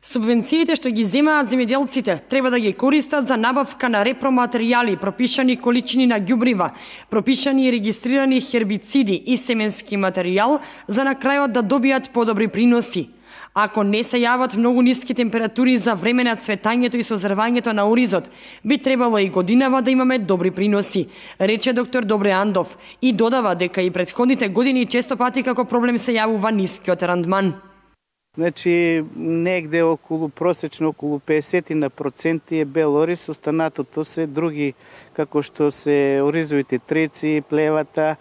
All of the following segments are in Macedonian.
Субвенциите што ги земаат земјоделците треба да ги користат за набавка на репроматеријали, пропишани количини на ѓубрива, пропишани и регистрирани хербициди и семенски материјал, за на крајот да добијат подобри приноси. Ако не се јават многу ниски температури за време на цветањето и созревањето на оризот, би требало и годинава да имаме добри приноси, рече доктор Добре Андов и додава дека и претходните години често пати како проблем се јавува нискиот рандман. Значи, негде просечно околу 50% е бел ориз, останатото се други, како што се оризовите трици, плевата,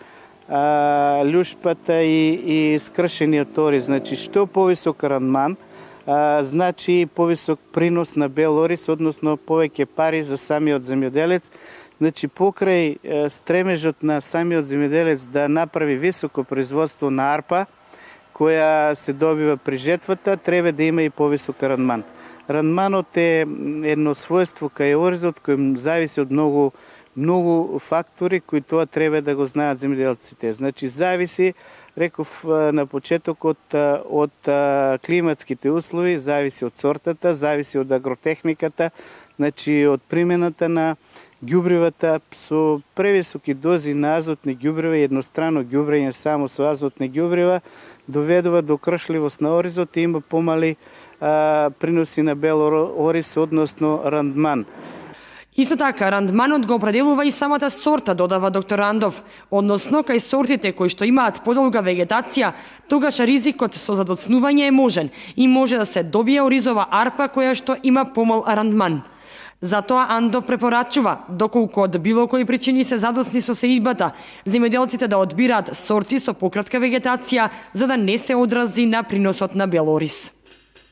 љушпата и скршениот ориз. Значи, што повисок рандман, значи повисок принос на бел ориз, односно повеќе пари за самиот земјоделец. Значи, покрај стремежот на самиот земјоделец да направи високо производство на арпа, која се добива при жетвата, треба да има и повисок рандман. Рандманот е едно својство кај оризот кој зависи од многу фактори кои тоа треба да го знаат земјоделците. Значи, зависи, реков на почетокот, од климатските услови, зависи од сортата, зависи од агротехниката, значи од примената на ѓубривата. Со превисоки дози на азотни ѓубрива и еднострано ѓубрење само со азотни ѓубрива доведува до кршливост на оризот и има помали приноси на бел ориз, односно рандман. Исто така, рандманот го определува и самата сорта, додава доктор Андов, односно кај сортите кои што имаат подолга вегетација, тогаш ризикот со задоцнување е можен и може да се добие оризова арпа која што има помал рандман. Затоа Андов препорачува, доколку од било кои причини се задоцни со сеидбата, земјоделците да одбираат сорти со пократка вегетација, за да не се одрази на приносот на бел ориз.